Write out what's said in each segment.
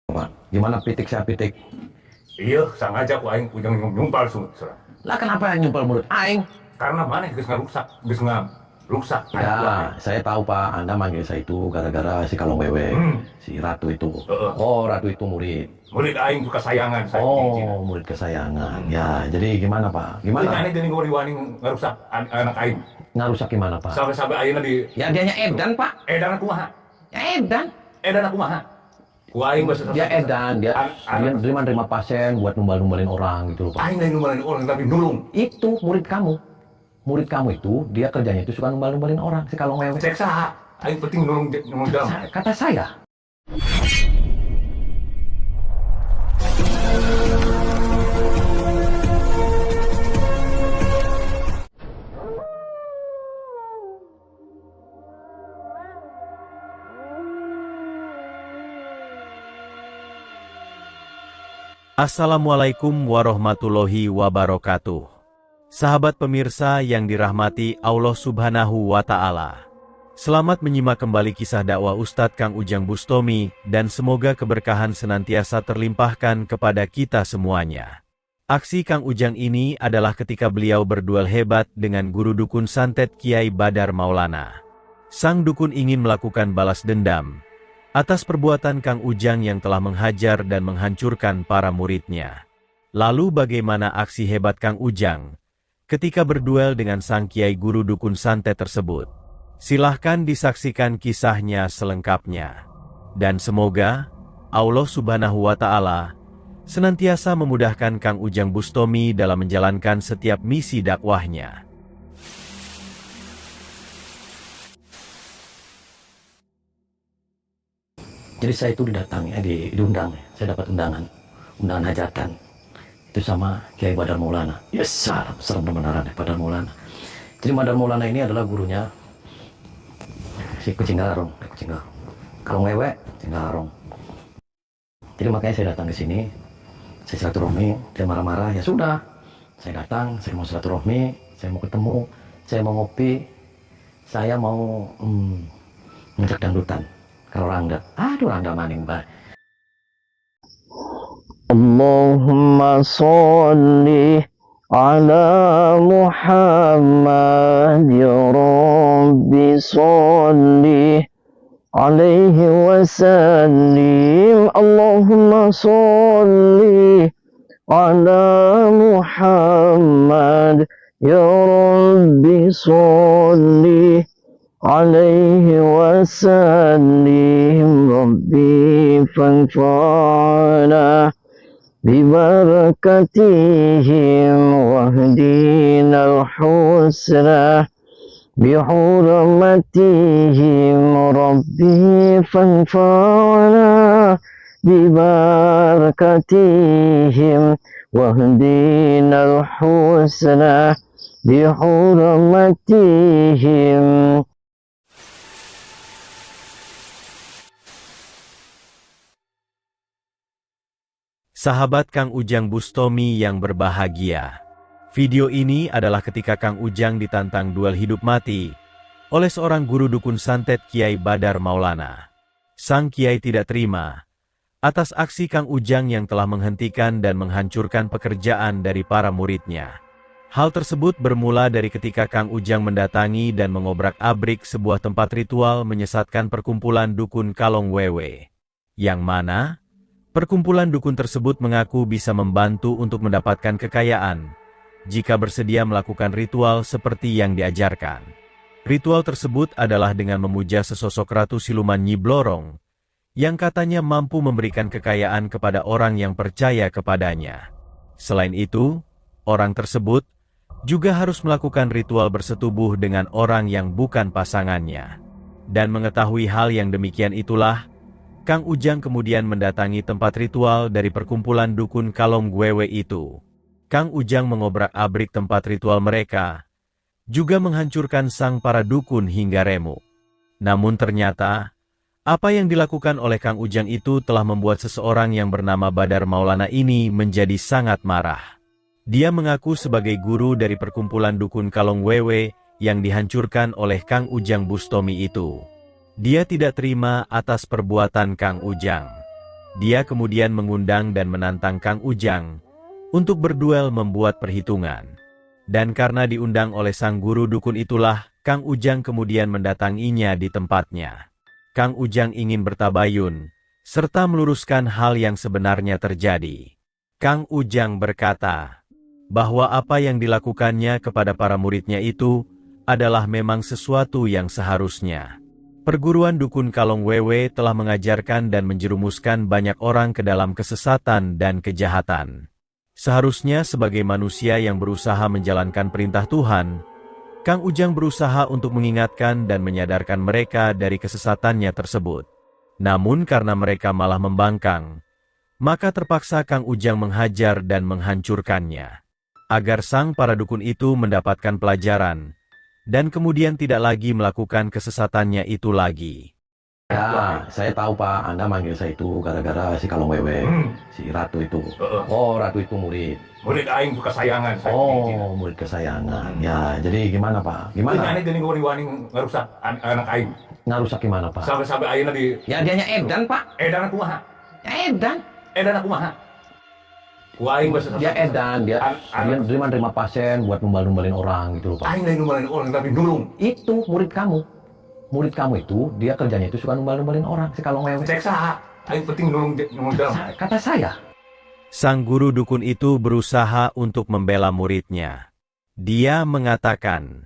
Pak. Gimana pitik saya pitik? Iya, sengaja ku aing ujang nyumpal surah. Lah kenapa yang nyumpal mulut aing? Karena mana geus ngarusak, geus ngarusak aing ku aing. Ya, saya tahu Pak, Anda manggil saya itu gara-gara si Kalong Wewe, Hmm, si Ratu itu. heeh. Oh, Ratu itu murid. Murid aing ku kesayangan saya hiji. Oh, murid kesayangan. Ya, jadi gimana Pak? Ini Gimana? aneh geuning wani ngarusak anak aing. Ngarusak gimana Pak? Sampai-sampai ayeuna di Ya dianya edan Pak. edan kumaha? Ya edan. Edan kumaha? Ku aing geus Dia edan, dia nerima pasien buat numbal-numbalin orang gitu loh Pak. aing lain numbalin orang tapi nulung. Itu murid kamu. Murid kamu itu dia kerjanya itu suka numbal-numbalin orang si Kalong Wewe. Cek saha? Aing penting nulung jalan. Kata saya. Assalamualaikum warahmatullahi wabarakatuh. Sahabat pemirsa yang dirahmati Allah Subhanahu wa Ta'ala. Selamat menyimak kembali kisah dakwah Ustadz Kang Ujang Bustomi dan semoga keberkahan senantiasa terlimpahkan kepada kita semuanya. Aksi Kang Ujang ini adalah ketika beliau berduel hebat dengan guru dukun santet Kiai Badar Maulana. Sang dukun ingin melakukan balas dendam atas perbuatan Kang Ujang yang telah menghajar dan menghancurkan para muridnya. Lalu bagaimana aksi hebat Kang Ujang ketika berduel dengan sang kiai guru dukun santet tersebut? Silahkan disaksikan kisahnya selengkapnya. Dan semoga Allah Subhanahu wa Ta'ala senantiasa memudahkan Kang Ujang Bustomi dalam menjalankan setiap misi dakwahnya. Jadi saya itu didatangi, diundang. Saya dapat undangan hajatan. Itu sama Kiai Badar Maulana. Yes, serem beneran ya Badar Maulana. Jadi Badar Maulana ini adalah gurunya si Kucing Garong. Kalong Wewe, Kucing Garong. Jadi makanya saya datang ke sini. Saya silaturahmi, dia marah-marah, ya sudah. Saya datang, saya mau silaturahmi, saya mau ketemu, saya mau ngopi, saya mau ngejak dangdutan. Kalau Rangga, aduh Rangga maning Pak. Allahumma sholli ala Muhammad ya Rabbi sholli alaihi wasallim. Allahumma sholli ala Muhammad ya Rabbi sholli alaihi wasallim. Rabbi fanfa'na bibarakatihim wahdina al-husna bihurmatihim. Rabbi fanfa'na bibarakatihim wahdina al-husna bihurmatihim. Sahabat Kang Ujang Bustomi yang berbahagia. Video ini adalah ketika Kang Ujang ditantang duel hidup mati oleh seorang guru dukun santet Kiai Badar Maulana. Sang Kiai tidak terima atas aksi Kang Ujang yang telah menghentikan dan menghancurkan pekerjaan dari para muridnya. Hal tersebut bermula dari ketika Kang Ujang mendatangi dan mengobrak-abrik sebuah tempat ritual menyesatkan perkumpulan dukun Kalong Wewe. Yang mana perkumpulan dukun tersebut mengaku bisa membantu untuk mendapatkan kekayaan jika bersedia melakukan ritual seperti yang diajarkan. Ritual tersebut adalah dengan memuja sesosok Ratu Siluman Nyi Blorong yang katanya mampu memberikan kekayaan kepada orang yang percaya kepadanya. Selain itu, orang tersebut juga harus melakukan ritual bersetubuh dengan orang yang bukan pasangannya. Dan mengetahui hal yang demikian itulah Kang Ujang kemudian mendatangi tempat ritual dari perkumpulan dukun Kalong Wewe itu. Kang Ujang mengobrak-abrik tempat ritual mereka, juga menghancurkan sang para dukun hingga remuk. Namun ternyata, apa yang dilakukan oleh Kang Ujang itu telah membuat seseorang yang bernama Badar Maulana ini menjadi sangat marah. Dia mengaku sebagai guru dari perkumpulan dukun Kalong Wewe yang dihancurkan oleh Kang Ujang Bustomi itu. Dia tidak terima atas perbuatan Kang Ujang. Dia kemudian mengundang dan menantang Kang Ujang untuk berduel membuat perhitungan. Dan karena diundang oleh sang guru dukun itulah, Kang Ujang kemudian mendatanginya di tempatnya. Kang Ujang ingin bertabayun, serta meluruskan hal yang sebenarnya terjadi. Kang Ujang berkata bahwa apa yang dilakukannya kepada para muridnya itu adalah memang sesuatu yang seharusnya. Perguruan dukun Kalong Wewe telah mengajarkan dan menjerumuskan banyak orang ke dalam kesesatan dan kejahatan. Seharusnya sebagai manusia yang berusaha menjalankan perintah Tuhan, Kang Ujang berusaha untuk mengingatkan dan menyadarkan mereka dari kesesatannya tersebut. Namun karena mereka malah membangkang, maka terpaksa Kang Ujang menghajar dan menghancurkannya. Agar sang para dukun itu mendapatkan pelajaran, dan kemudian tidak lagi melakukan kesesatannya itu lagi. Ya, saya tahu Pak, Anda manggil saya itu gara-gara si Kalong Wewe, si Ratu itu. Oh, Ratu itu murid. Murid aing suka sayangan. Oh, murid kesayangan. Ya, jadi gimana Pak? Gimana? Ini jadi ngori-wani ngerusak anak aing. Ngarusak gimana Pak? Sampai ayeuna di Ya, dianya edan Pak. edan kumaha? Ya, edan. Edan kumaha? Ku aing basa Dia edan, dia terima pasien buat numbal-numbalin orang gitu loh Pak. aing lain numbalin orang tapi nulung. Itu murid kamu. Murid kamu itu, dia kerjanya itu suka numbal-numbalin orang, si Kalong Wewe. Cek saha? Aing penting nulung dalam. Kata saya. Sang guru dukun itu berusaha untuk membela muridnya. Dia mengatakan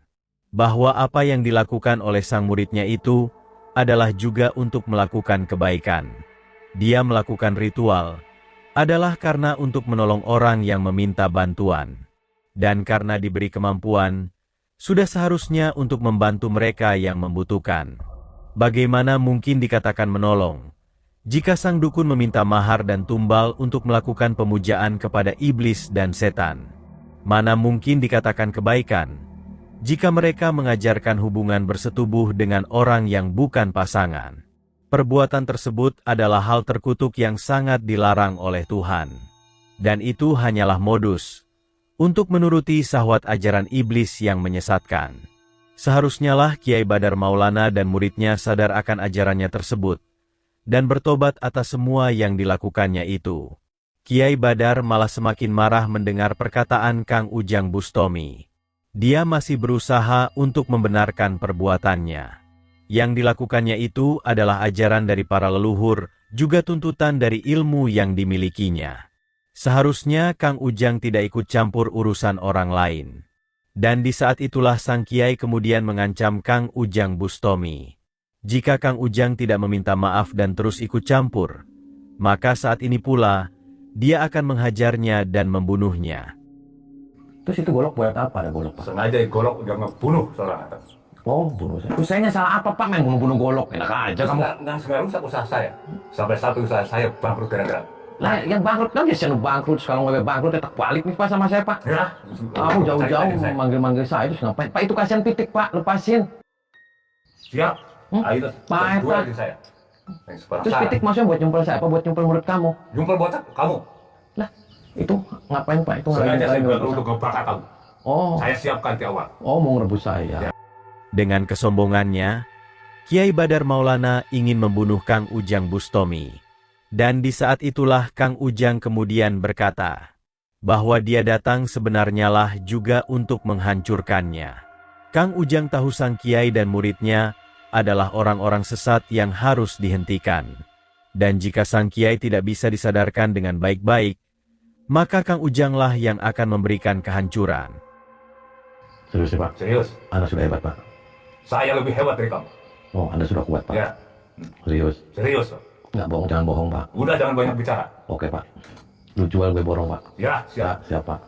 bahwa apa yang dilakukan oleh sang muridnya itu adalah juga untuk melakukan kebaikan. Dia melakukan ritual adalah karena untuk menolong orang yang meminta bantuan. Dan karena diberi kemampuan, sudah seharusnya untuk membantu mereka yang membutuhkan. Bagaimana mungkin dikatakan menolong jika sang dukun meminta mahar dan tumbal untuk melakukan pemujaan kepada iblis dan setan? Mana mungkin dikatakan kebaikan jika mereka mengajarkan hubungan bersetubuh dengan orang yang bukan pasangan? Perbuatan tersebut adalah hal terkutuk yang sangat dilarang oleh Tuhan. Dan itu hanyalah modus untuk menuruti syahwat ajaran iblis yang menyesatkan. Seharusnyalah Kiai Badar Maulana dan muridnya sadar akan ajarannya tersebut, dan bertobat atas semua yang dilakukannya itu. Kiai Badar malah semakin marah mendengar perkataan Kang Ujang Bustomi. Dia masih berusaha untuk membenarkan perbuatannya. Yang dilakukannya itu adalah ajaran dari para leluhur, juga tuntutan dari ilmu yang dimilikinya. Seharusnya Kang Ujang tidak ikut campur urusan orang lain. Dan di saat itulah sang kiai kemudian mengancam Kang Ujang Bustomi. Jika Kang Ujang tidak meminta maaf dan terus ikut campur, maka saat ini pula, dia akan menghajarnya dan membunuhnya. Terus itu golok buat apa ada golok Pak? Sengaja golok udah ngebunuh seorang atas. Oh, bunuh saya. Terus saya salah apa Pak main bunuh golok? Enak aja kamu. Nggak rusak usaha saya. Sampai satu usaha saya bangkrut gara-gara. Lah, yang bangkrut kan biasanya bangkrut. Kalau nggak bangkrut, tetap balik nih Pak sama saya Pak. Ya. Kamu jauh-jauh manggil-manggil saya itu ngapain? Pak itu kasihan pitik Pak, lepasin. Siap. Ayo Pak, dua Pak. di saya. Terus pitik maksudnya buat nyumpel saya apa? Buat nyumpel murid kamu? Jumpel buat kamu. Lah, itu ngapain Pak? Itu Sengaja saya ngapain? untuk ngebakar kamu. Oh, Saya siapkan di awal. oh mau ngerebus saya. Ya. Dengan kesombongannya, Kiai Badar Maulana ingin membunuh Kang Ujang Bustomi. Dan di saat itulah Kang Ujang kemudian berkata bahwa dia datang sebenarnya lah juga untuk menghancurkannya. Kang Ujang tahu sang kiai dan muridnya adalah orang-orang sesat yang harus dihentikan. Dan jika sang kiai tidak bisa disadarkan dengan baik-baik, maka Kang Ujanglah yang akan memberikan kehancuran. Serius ya Pak? Serius. Anda sudah hebat Pak. Saya lebih hebat dari kamu. Oh, Anda sudah kuat Pak. Ya. Serius. Serius. Nggak bohong, jangan bohong Pak. Udah jangan banyak bicara. Oke Pak. Lu jual gue borong Pak. Ya, siap. Ya, siap Pak.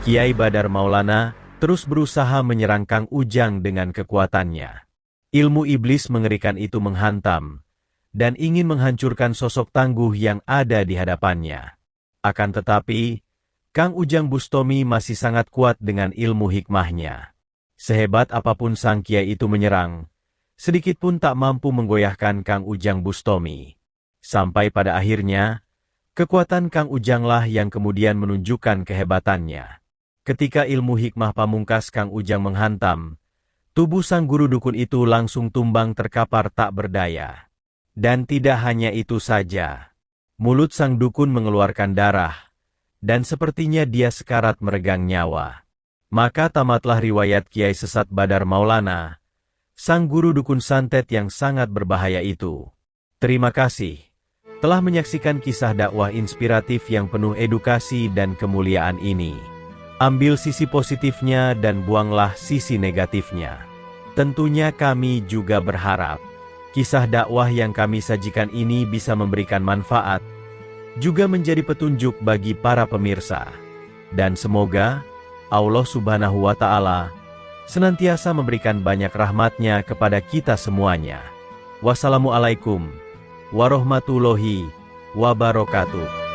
Kiai Badar Maulana terus berusaha menyerang Kang Ujang dengan kekuatannya. Ilmu iblis mengerikan itu menghantam dan ingin menghancurkan sosok tangguh yang ada di hadapannya. Akan tetapi, Kang Ujang Bustomi masih sangat kuat dengan ilmu hikmahnya. Sehebat apapun sang kiai itu menyerang, sedikit pun tak mampu menggoyahkan Kang Ujang Bustomi. Sampai pada akhirnya, kekuatan Kang Ujanglah yang kemudian menunjukkan kehebatannya. Ketika ilmu hikmah pamungkas Kang Ujang menghantam, tubuh sang guru dukun itu langsung tumbang terkapar tak berdaya. Dan tidak hanya itu saja. Mulut sang dukun mengeluarkan darah, dan sepertinya dia sekarat meregang nyawa. Maka tamatlah riwayat Kiai sesat Badar Maulana, sang guru dukun santet yang sangat berbahaya itu. Terima kasih telah menyaksikan kisah dakwah inspiratif yang penuh edukasi dan kemuliaan ini. Ambil sisi positifnya dan buanglah sisi negatifnya. Tentunya kami juga berharap kisah dakwah yang kami sajikan ini bisa memberikan manfaat, juga menjadi petunjuk bagi para pemirsa. Dan semoga Allah Subhanahu wa Ta'ala senantiasa memberikan banyak rahmat-Nya kepada kita semuanya. Wassalamualaikum warahmatullahi wabarakatuh.